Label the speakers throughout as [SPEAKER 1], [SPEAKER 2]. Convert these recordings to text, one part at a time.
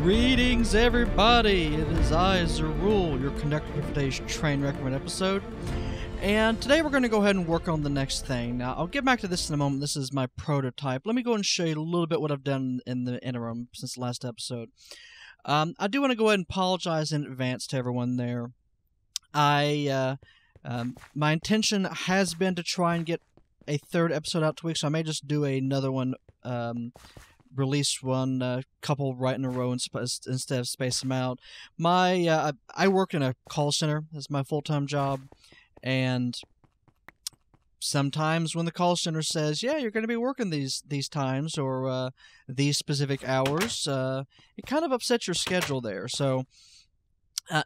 [SPEAKER 1] Greetings, everybody! It is I, Zerul, your conductor for today's train recommend episode. And today we're going to go ahead and work on the next thing. Now, I'll get back to this in a moment. This is my prototype. Let me go and show you a little bit what I've done in the interim since the last episode. I do want to go ahead and apologize in advance to everyone there. My intention has been to try and get a third episode out this week, so I may just do another one, release one couple right in a row instead of space them out. I work in a call center as my full-time job, and sometimes when the call center says, yeah, you're going to be working these times or these specific hours, it kind of upsets your schedule there. So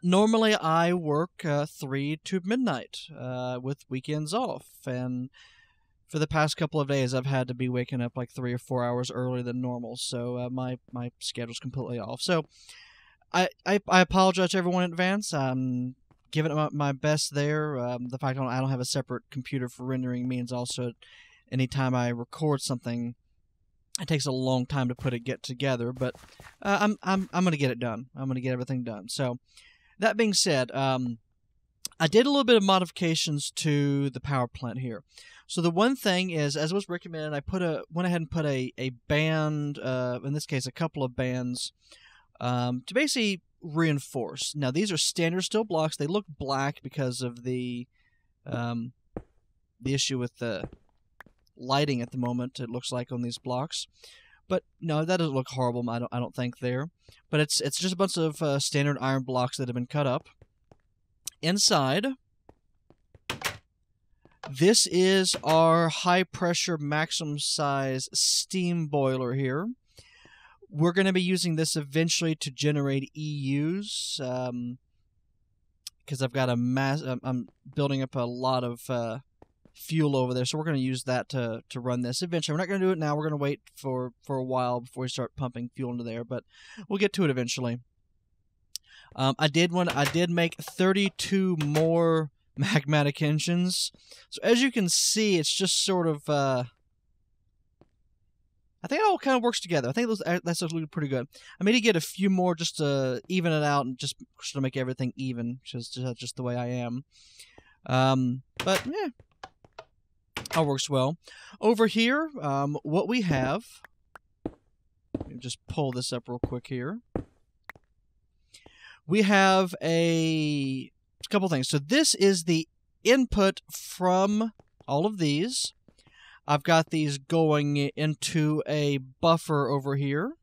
[SPEAKER 1] normally I work 3 to midnight with weekends off, and for the past couple of days I've had to be waking up like 3 or 4 hours earlier than normal, so my schedule's completely off. So I apologize to everyone in advance. I'm giving it my best there. The fact I don't have a separate computer for rendering means also anytime I record something, it takes a long time to get together. But I'm gonna get it done. I'm gonna get everything done. So that being said, I did a little bit of modifications to the power plant here. So the one thing is, as was recommended, I went ahead and put a band, in this case a couple of bands, to basically reinforce. Now these are standard steel blocks. They look black because of the issue with the lighting at the moment, it looks like, on these blocks. But no, that doesn't look horrible. I don't think there. But it's just a bunch of standard iron blocks that have been cut up. Inside, this is our high pressure maximum size steam boiler here. We're going to be using this eventually to generate EUs, because I've got I'm building up a lot of fuel over there, so we're going to use that to run this eventually. We're not going to do it now. We're going to wait for a while before we start pumping fuel into there, but we'll get to it eventually. I did make 32 more magmatic engines. So as you can see, it's just sort of I think it all kind of works together. I think that's looking pretty good. I may need to get a few more just to even it out and just to make everything even, which is just the way I am. But yeah, all works well. Over here, what we have, let me just pull this up real quick here. We have a couple things. So this is the input from all of these. I've got these going into a buffer over here,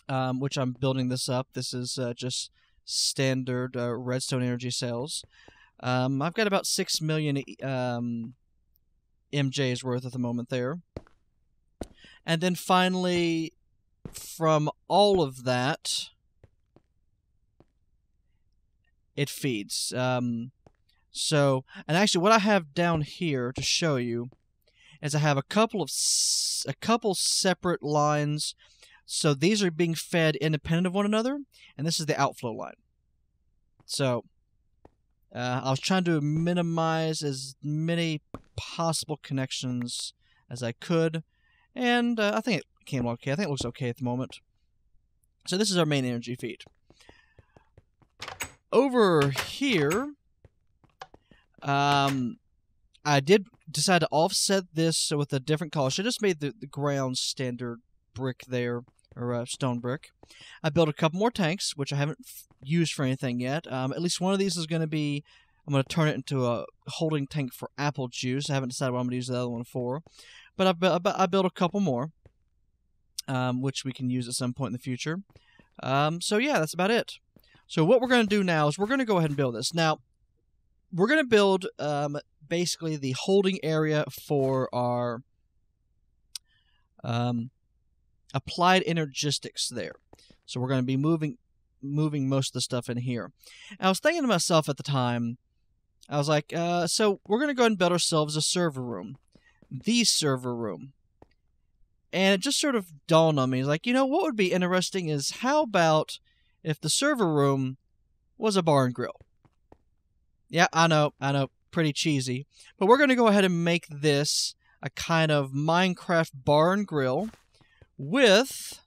[SPEAKER 1] which I'm building this up. This is just standard redstone energy cells. I've got about 6 million MJs worth at the moment there. And then finally, from all of that, it feeds. And actually what I have down here to show you is I have a couple separate lines. So these are being fed independent of one another, and this is the outflow line. So I was trying to minimize as many possible connections as I could, and I think it came okay. I think it looks okay at the moment. So this is our main energy feed. Over here, I did decide to offset this with a different color. So I just made the ground standard brick there, or stone brick. I built a couple more tanks, which I haven't used for anything yet. At least one of these is going to be, I'm going to turn it into a holding tank for apple juice. I haven't decided what I'm going to use the other one for. But I built a couple more, which we can use at some point in the future. So yeah, that's about it. So what we're going to do now is we're going to go ahead and build this. Now, we're going to build basically the holding area for our applied energistics there. So we're going to be moving most of the stuff in here. And I was thinking to myself at the time, I was like, so we're going to go ahead and build ourselves a server room. The server room. And it just sort of dawned on me, like, you know, what would be interesting is how about if the server room was a bar and grill? Yeah, I know, pretty cheesy. But we're going to go ahead and make this a kind of Minecraft bar and grill with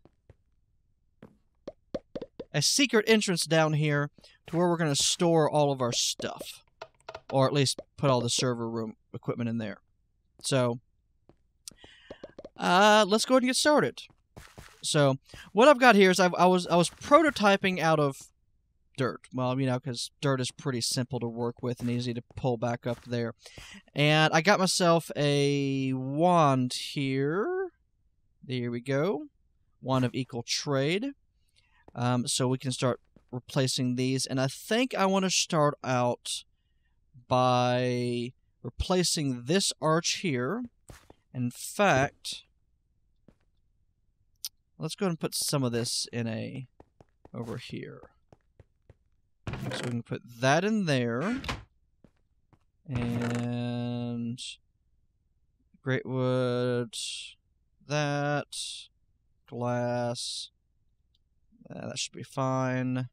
[SPEAKER 1] a secret entrance down here to where we're going to store all of our stuff. Or at least put all the server room equipment in there. So, let's go ahead and get started. So, what I've got here is I was prototyping out of dirt. Well, you know, because dirt is pretty simple to work with and easy to pull back up there. And I got myself a wand here. There we go. Wand of equal trade. So we can start replacing these. And I think I want to start out by replacing this arch here. In fact, let's go ahead and put some of this in over here. So we can put that in there. And great wood, that, glass, that should be fine.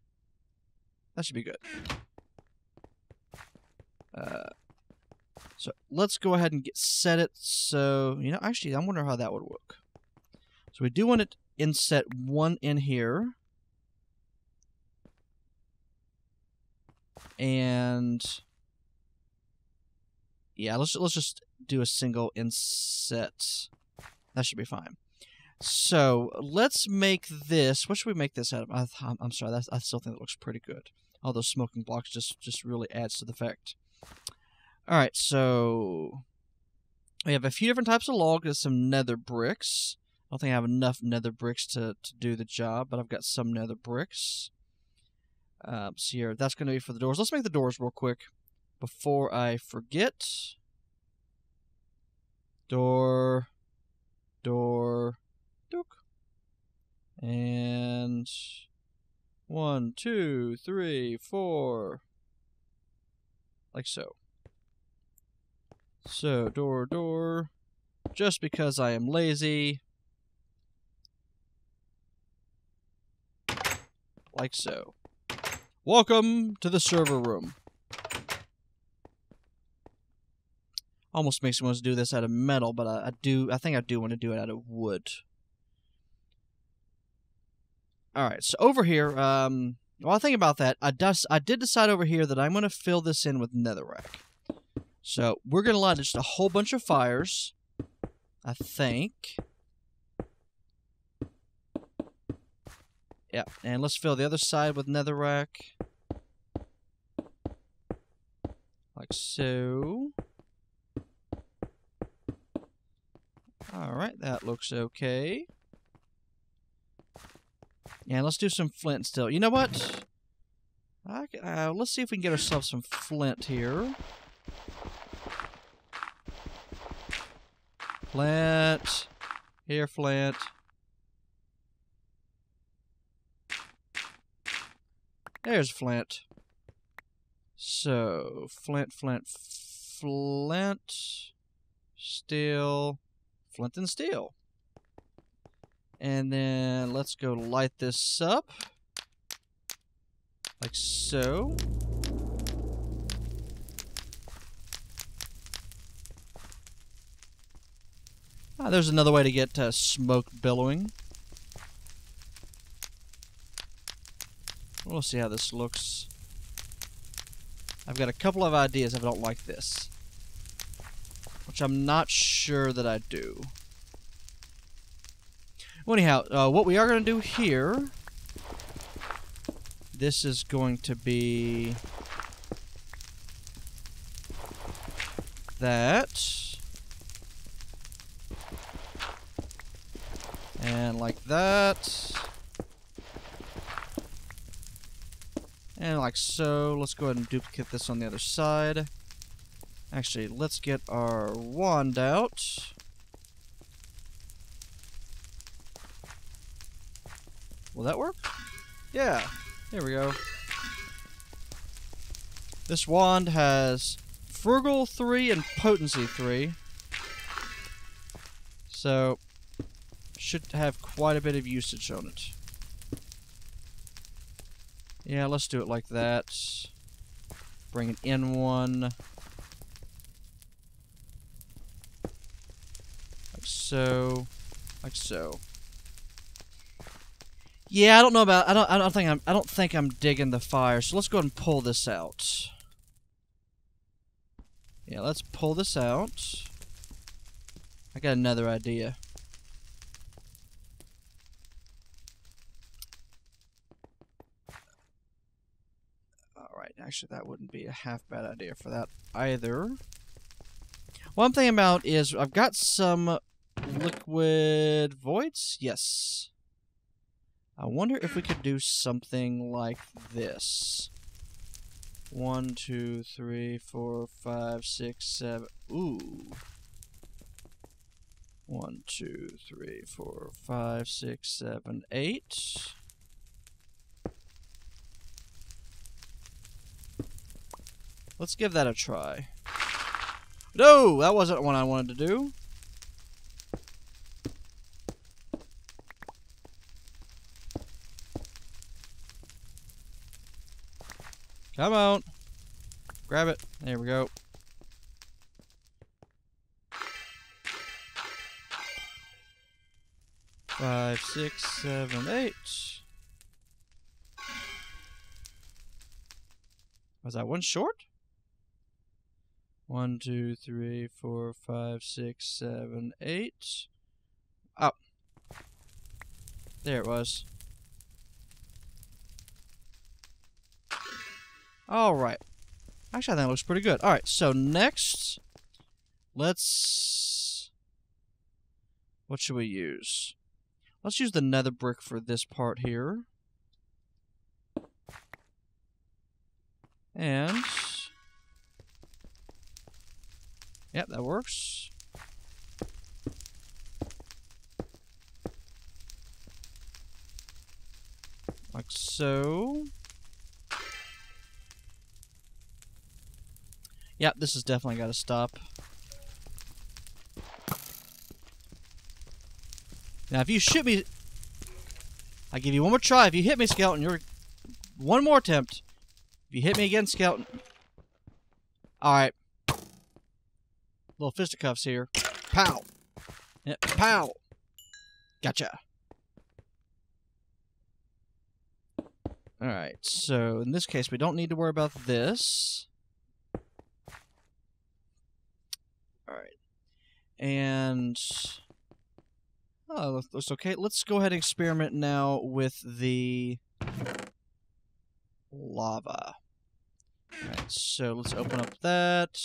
[SPEAKER 1] That should be good. So let's go ahead and set it so, you know, actually I wonder how that would work. So we do want to inset one in here. And yeah, let's just do a single inset. That should be fine. So let's make this. What should we make this out of? I'm sorry. I still think that looks pretty good. All those smoking blocks just really adds to the effect. All right, so we have a few different types of log. There's some nether bricks. I don't think I have enough nether bricks to do the job, but I've got some nether bricks. So here, that's going to be for the doors. Let's make the doors real quick before I forget. Door, dook. And 1, 2, 3, 4. Like so. So, door. Just because I am lazy. Like so. Welcome to the server room. Almost makes me want to do this out of metal, but I think I do want to do it out of wood. Alright, so over here, while I think about that, I did decide over here that I'm going to fill this in with netherrack. So, we're going to light just a whole bunch of fires, I think. Yeah, and let's fill the other side with netherrack. Like so. Alright, that looks okay. And let's do some flint still. You know what? Let's see if we can get ourselves some flint here. Flint. Here, flint. There's flint. So, flint. Steel. Flint and steel. And then let's go light this up. Like so. There's another way to get smoke billowing. We'll see how this looks. I've got a couple of ideas if I don't like this. Which I'm not sure that I do. Well, anyhow, what we are going to do here... This is going to be... that. And like that. And like so. Let's go ahead and duplicate this on the other side. Actually, let's get our wand out. Will that work? Yeah. There we go. This wand has Frugal 3 and Potency 3. So, should have quite a bit of usage on it. Yeah, let's do it like that. Bring it in one. Like so. Like so. Yeah, I don't know about. I don't think I'm digging the fire. So let's go ahead and pull this out. Yeah, let's pull this out. I got another idea. Alright, actually that wouldn't be a half bad idea for that either. What I'm thinking about is I've got some liquid voids. Yes. I wonder if we could do something like this. 1, 2, 3, 4, 5, 6, 7. Ooh. 1, 2, 3, 4, 5, 6, 7, 8. Let's give that a try. No, that wasn't what I wanted to do. Come on. Grab it. There we go. Five, 6, 7, 8. Was that one short? 1, 2, 3, 4, 5, 6, 7, 8. Oh. There it was. Alright. Actually, I think it looks pretty good. Alright, so next, let's... What should we use? Let's use the nether brick for this part here. And... Yep, that works. Like so. Yep, this has definitely got to stop. Now, if you shoot me... I give you one more try. If you hit me, Skeleton, you're... One more attempt. If you hit me again, Skeleton... Alright. Little fisticuffs here. Pow! Yeah, pow! Gotcha. Alright, so in this case, we don't need to worry about this. Alright. And... Oh, that's okay. Let's go ahead and experiment now with the lava. Alright, so let's open up that.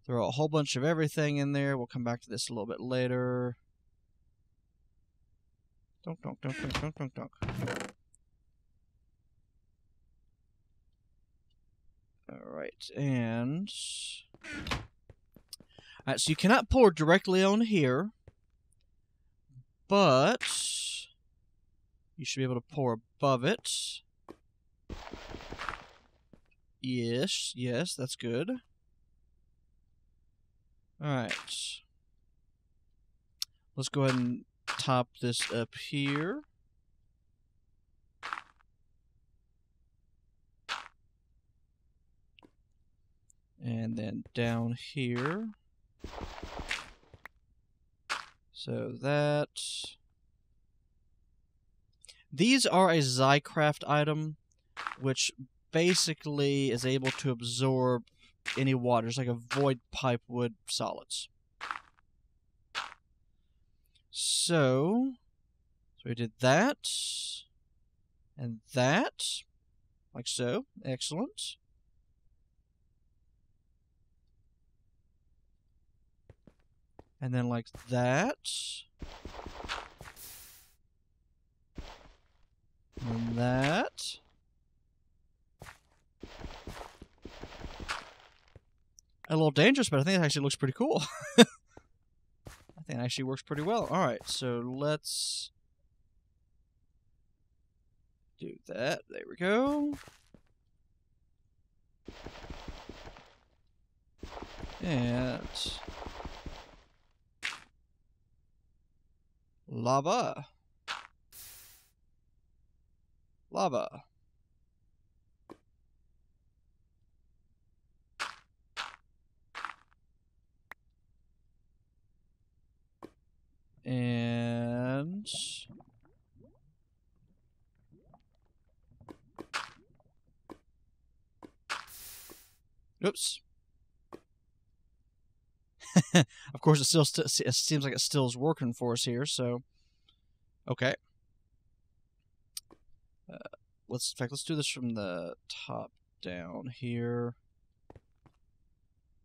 [SPEAKER 1] Throw a whole bunch of everything in there. We'll come back to this a little bit later. Dunk, dunk, dunk, dunk, dunk, dunk, dunk. Alright, and... Alright, so you cannot pour directly on here. But... You should be able to pour above it. Yes, yes, that's good. Alright. Let's go ahead and top this up here. And then down here. So that... These are a Zycraft item, which basically is able to absorb any water. It's like a void pipe would solids. So we did that. And that. Like so. Excellent. And then like that. And that. A little dangerous, but I think it actually looks pretty cool. I think it actually works pretty well. Alright, so let's do that. There we go. And lava. Lava. And Oops. Of course, it seems like it still is working for us here. So, okay. In fact, let's do this from the top down here.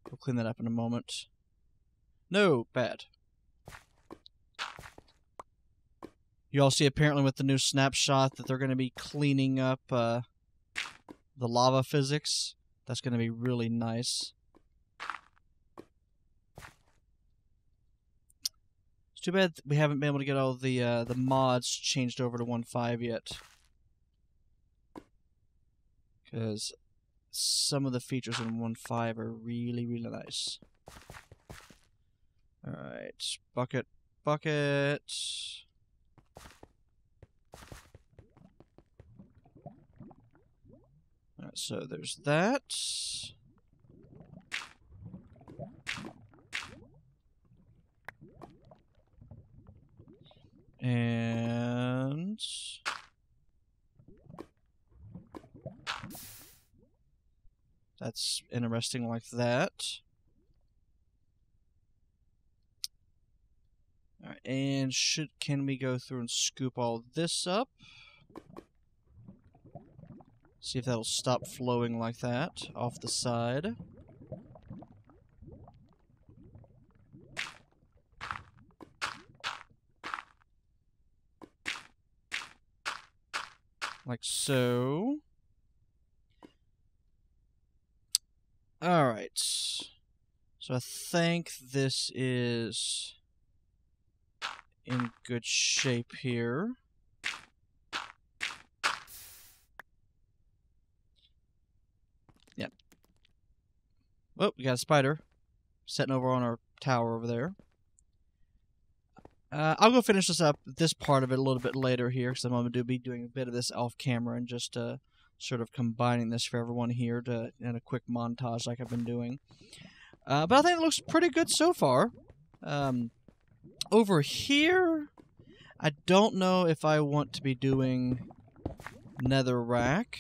[SPEAKER 1] We'll clean that up in a moment. No, bad. You all see apparently with the new snapshot that they're going to be cleaning up the lava physics. That's going to be really nice. It's too bad we haven't been able to get all the mods changed over to 1.5 yet. Because some of the features in 1.5 are really, really nice. Alright, bucket, bucket. Alright, so there's that. And that's interesting like that. Alright, and can we go through and scoop all this up? See if that'll stop flowing like that off the side. Like so. Alright. So I think this is in good shape here. Yeah. Oh, we got a spider sitting over on our tower over there. I'll go finish this part of it a little bit later here, because I'm going to be doing a bit of this off camera and just sort of combining this for everyone here in a quick montage like I've been doing. But I think it looks pretty good so far. Over here, I don't know if I want to be doing netherrack.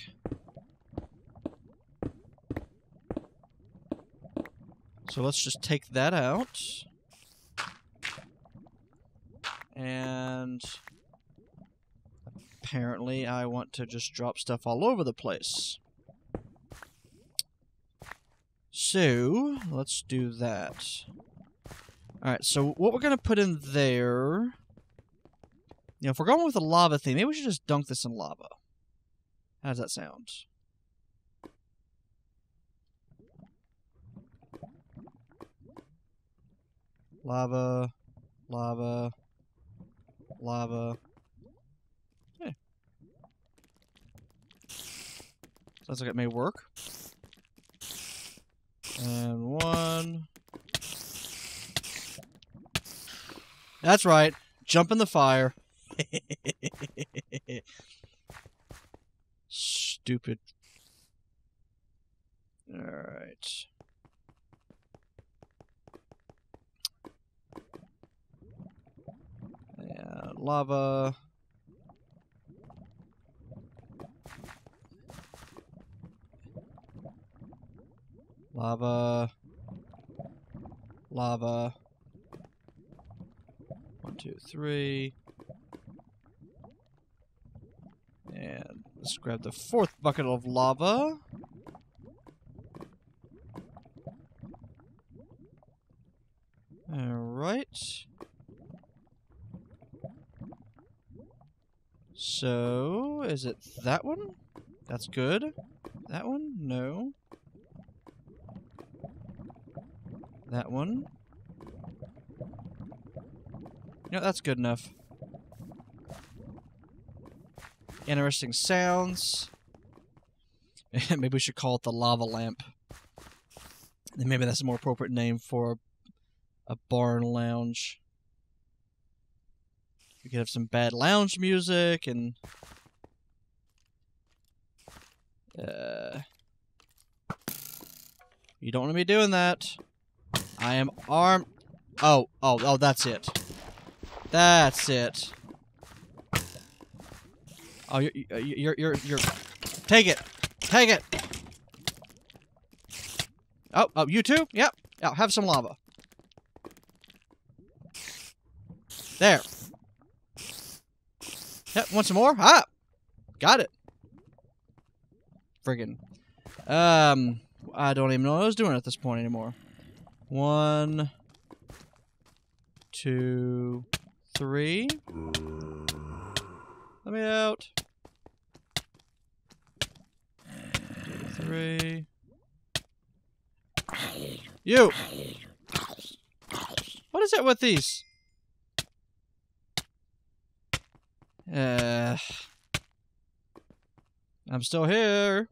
[SPEAKER 1] So let's just take that out. And apparently I want to just drop stuff all over the place. So, let's do that. Alright, so what we're going to put in there... You know, if we're going with a lava theme, maybe we should just dunk this in lava. How does that sound? Lava, lava, lava. Yeah. Sounds like it may work. And one. That's right. Jump in the fire. Stupid. Alright. And lava. Lava. Lava. 1, 2, 3. And let's grab the 4th bucket of lava. Alright. So, is it that one? That's good. That one? No. That one? No, that's good enough. Interesting sounds. Maybe we should call it the lava lamp. And maybe that's a more appropriate name for a barn lounge. We could have some bad lounge music and... You don't want to be doing that. I am armed. Oh, that's it. That's it. Oh, you're... Take it! Take it! Oh, you too? Yep. Yeah, have some lava. There. Yep, want some more? Ah! Got it. Friggin'. I don't even know what I was doing at this point anymore. 1, 2, 3. Let me out. 2, 3. You! What is it with these? I'm still here.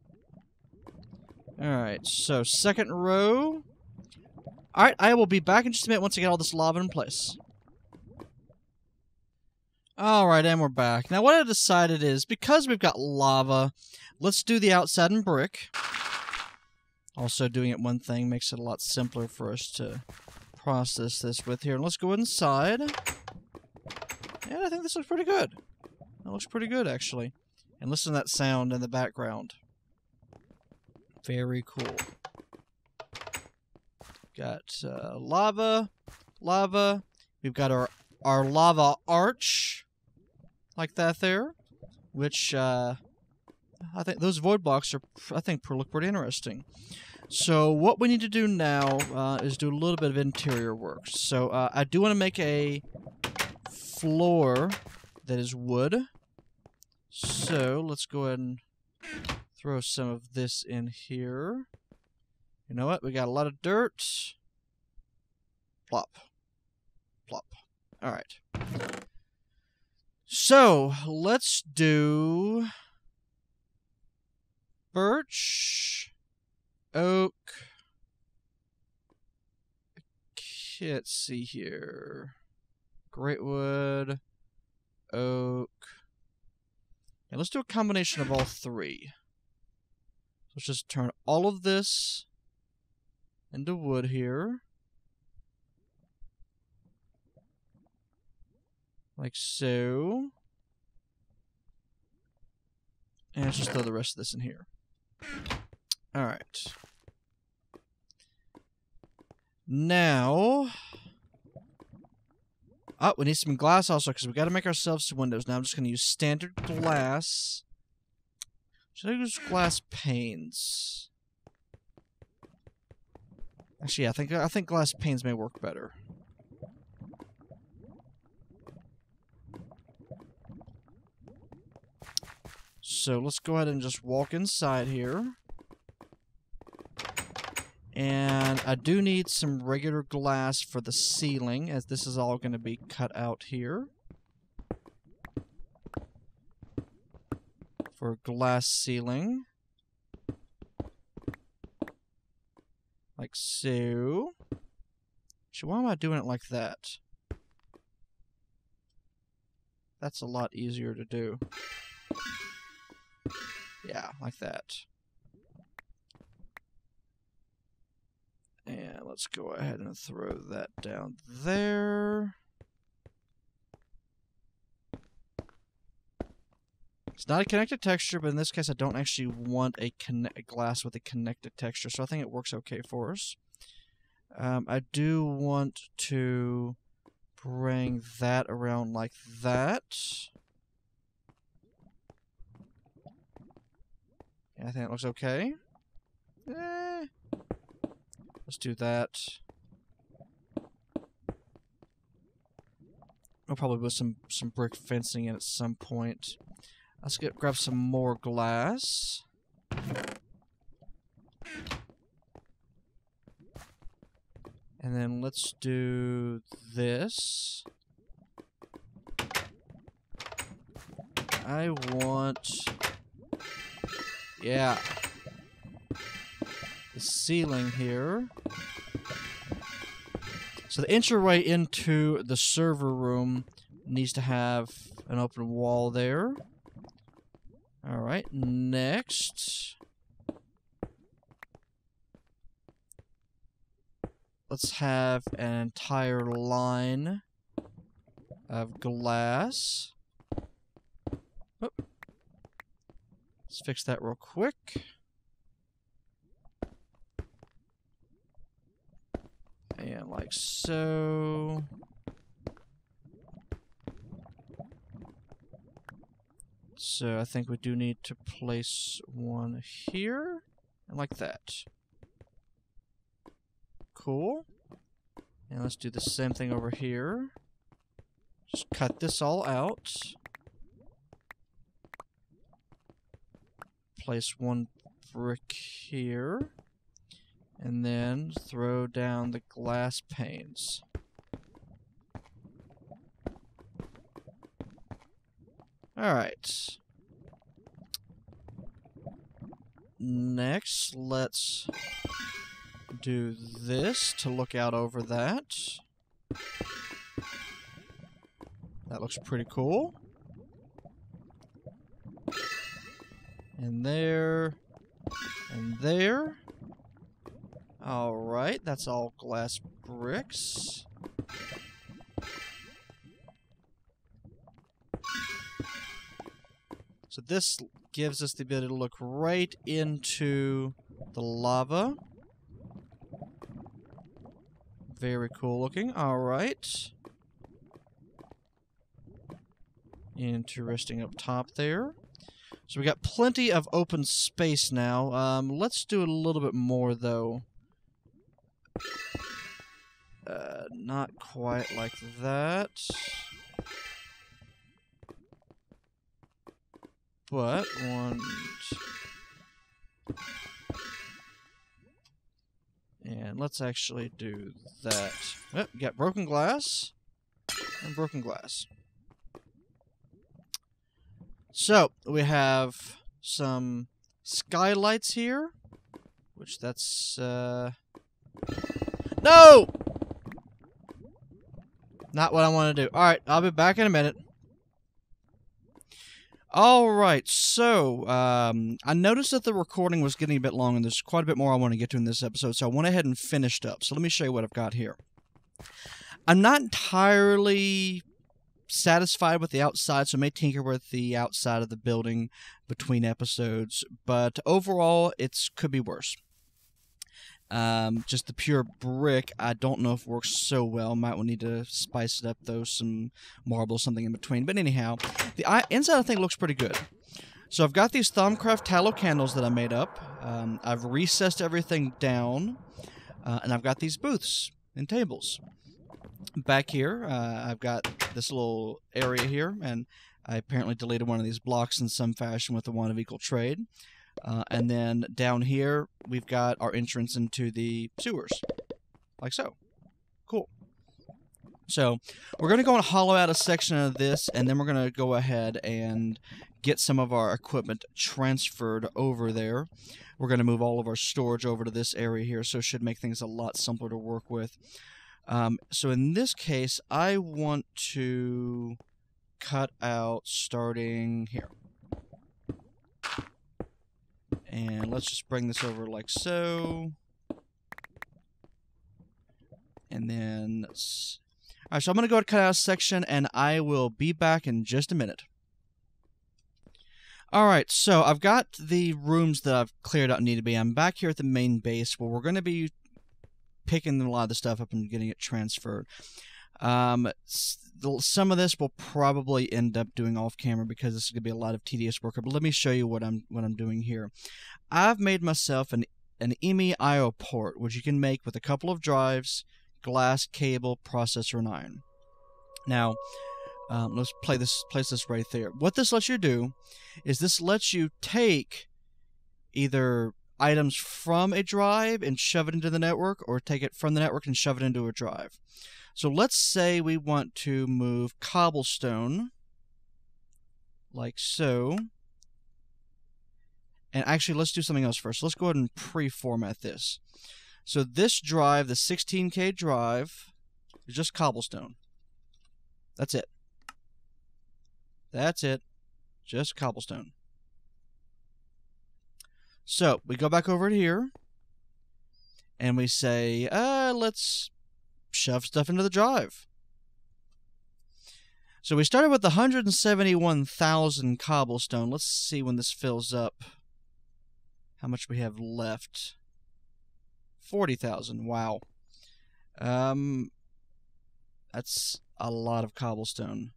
[SPEAKER 1] Alright, so second row. Alright, I will be back in just a minute once I get all this lava in place. Alright, and we're back. Now what I decided is, because we've got lava, let's do the outside in brick. Also, doing it one thing makes it a lot simpler for us to process this with here. And let's go inside. And I think this looks pretty good. That looks pretty good, actually. And listen to that sound in the background. Very cool. Got lava. We've got our lava arch. Like that there. Which, I think those void blocks are, look pretty interesting. So what we need to do now is do a little bit of interior work. So I do want to make a floor that is wood. So let's go ahead and throw some of this in here. You know what? We got a lot of dirt. Plop. Plop. Alright. So let's do birch, oak. Let's see here. Greatwood, oak. And let's do a combination of all three. Let's just turn all of this into wood here. Like so. And let's just throw the rest of this in here. Alright. Now... oh, we need some glass also, because we got to make ourselves some windows. Now I'm just going to use standard glass. Should I use glass panes? Actually, yeah, I think glass panes may work better. So let's go ahead and just walk inside here. And I do need some regular glass for the ceiling, as this is all going to be cut out here. For glass ceiling. Like so. So why am I doing it like that? That's a lot easier to do. Yeah, like that. And let's go ahead and throw that down there. It's not a connected texture, but in this case I don't actually want a glass with a connected texture, so I think it works okay for us. I do want to bring that around like that. Yeah, I think it looks okay. Let's do that. I'll probably put some brick fencing in at some point. Let's grab some more glass. And then let's do this. I want... yeah. The ceiling here. So the entryway into the server room needs to have an open wall there. Alright, next. Let's have an entire line of glass. Oh. Let's fix that real quick. And like so. So I think we do need to place one here, and like that. Cool. And let's do the same thing over here. Just cut this all out. Place one brick here. And then throw down the glass panes. Alright. Next, let's do this to look out over that. That looks pretty cool. And there. And there. Alright, that's all glass bricks. So this gives us the ability to look right into the lava. Very cool looking. Alright. Interesting up top there. So we got plenty of open space now. Let's do a little bit more though. Not quite like that. But one... And let's actually do that. Oh, we got broken glass. And broken glass. So, we have some skylights here. Which that's, No! Not what I want to do. Alright, I'll be back in a minute. Alright, so, I noticed that the recording was getting a bit long, and there's quite a bit more I want to get to in this episode, so I went ahead and finished up. So let me show you what I've got here. I'm not entirely satisfied with the outside, so I may tinker with the outside of the building between episodes, but overall, it could be worse. Just the pure brick, I don't know if it works so well. Might need to spice it up, though, some marble, something in between. But anyhow, the inside I think looks pretty good. So I've got these Thaumcraft tallow candles that I made up. I've recessed everything down, and I've got these booths and tables. Back here, I've got this little area here, and I apparently deleted one of these blocks in some fashion with the one of equal trade. And then down here, we've got our entrance into the sewers. Like so. Cool. So, we're going to go and hollow out a section of this, and then we're going to go ahead and get some of our equipment transferred over there. We're going to move all of our storage over to this area here, so it should make things a lot simpler to work with. So in this case, I want to cut out starting here. And let's just bring this over like so. And then... Alright, so I'm going to go ahead and cut out a section, and I will be back in just a minute. Alright, so I've got the rooms that I've cleared out and need to be. I'm back here at the main base, where we're going to be picking a lot of the stuff up and getting it transferred. Some of this will probably end up doing off camera because this is going to be a lot of tedious work. But let me show you what I'm doing here. I've made myself an EMI IO port, which you can make with a couple of drives, glass, cable, processor, and iron. Now, let's place this right there. What this lets you do is this lets you take either items from a drive and shove it into the network, or take it from the network and shove it into a drive. So let's say we want to move cobblestone, like so. And actually, let's do something else first. Let's go ahead and pre-format this. So this drive, the 16K drive, is just cobblestone. That's it. That's it. Just cobblestone. So, we go back over to here, and we say, let's shove stuff into the drive. So we started with 171,000 cobblestone. Let's see when this fills up how much we have left. 40,000. Wow. That's a lot of cobblestone.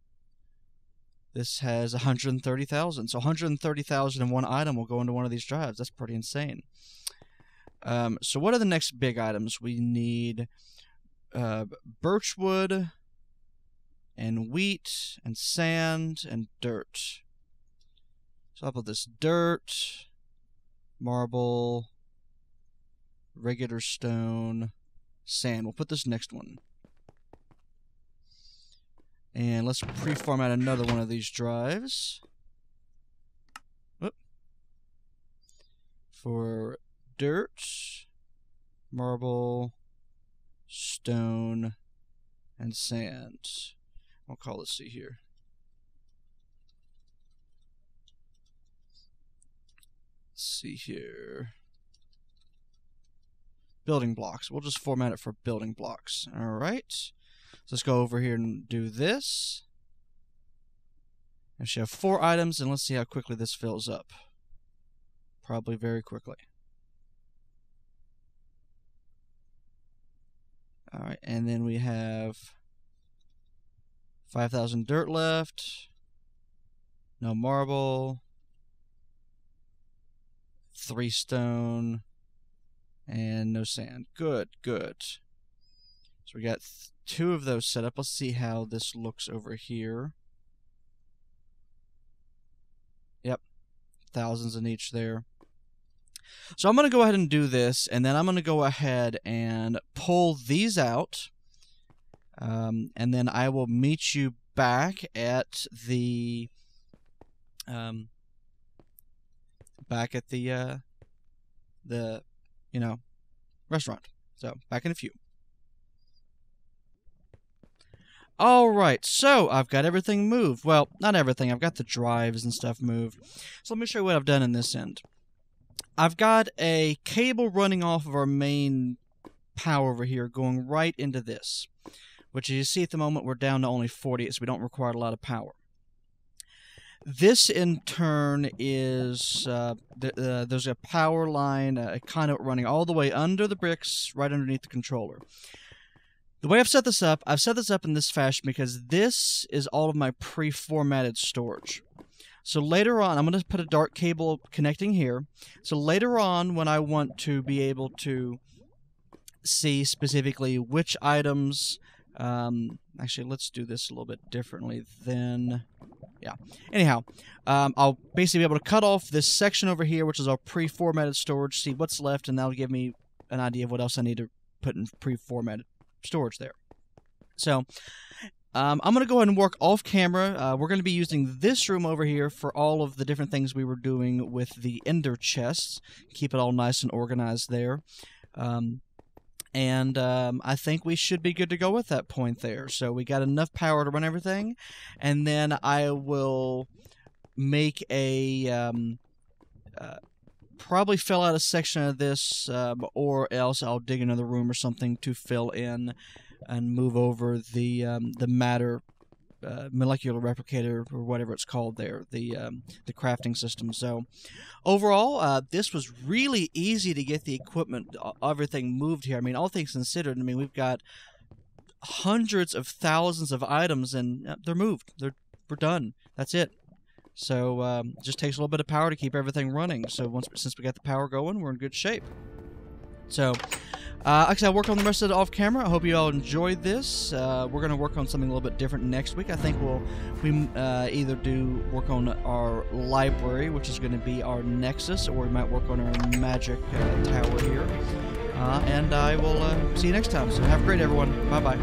[SPEAKER 1] This has 130,000. So 130,000 in one item will go into one of these drives. That's pretty insane. So what are the next big items? We need birchwood and wheat and sand and dirt. So I'll put this dirt, marble, regular stone, sand. We'll put this next one. And let's pre-format another one of these drives. Whoop. For dirt, marble, stone, and sand. I'll call this, see here. Let's see here. Building blocks. We'll just format it for building blocks. Alright. So let's go over here and do this. Actually have 4 items, and let's see how quickly this fills up. Probably very quickly. Alright, and then we have 5,000 dirt left. No marble. 3 stone. And no sand. Good, good. So we got 2 of those set up. Let's see how this looks over here. Yep. Thousands in each there. So I'm going to go ahead and do this, and then I'm going to go ahead and pull these out. And then I will meet you back at the restaurant. So, back in a few. Alright, so I've got everything moved. Well, not everything. I've got the drives and stuff moved. So let me show you what I've done in this end. I've got a cable running off of our main power over here going right into this. Which, as you see at the moment, we're down to only 40, so we don't require a lot of power. This, in turn, is there's a power line, a conduit running all the way under the bricks, right underneath the controller. The way I've set this up in this fashion because this is all of my pre-formatted storage. So later on, I'm going to put a dark cable connecting here. So later on, when I want to be able to see specifically which items... actually, let's do this a little bit differently then. Yeah. Anyhow, I'll basically be able to cut off this section over here, which is our pre-formatted storage, see what's left, and that'll give me an idea of what else I need to put in pre-formatted storage there. So, I'm going to go ahead and work off camera. We're going to be using this room over here for all of the different things we were doing with the ender chests. Keep it all nice and organized there. And I think we should be good to go at that point there. So we got enough power to run everything. And then I will make a... probably fill out a section of this, or else I'll dig another room or something to fill in and move over the matter molecular replicator or whatever it's called there, the crafting system. So overall, this was really easy to get the equipment, everything moved here. I mean, all things considered, I mean, we've got hundreds of thousands of items, and they're moved. We're done. That's it. So it just takes a little bit of power to keep everything running. So since we got the power going, we're in good shape. So actually, I'll work on the rest of it off camera. I hope you all enjoyed this. We're going to work on something a little bit different next week. I think we either do work on our library, which is going to be our Nexus, or we might work on our magic tower here. And I will see you next time. So have a great everyone. Bye-bye.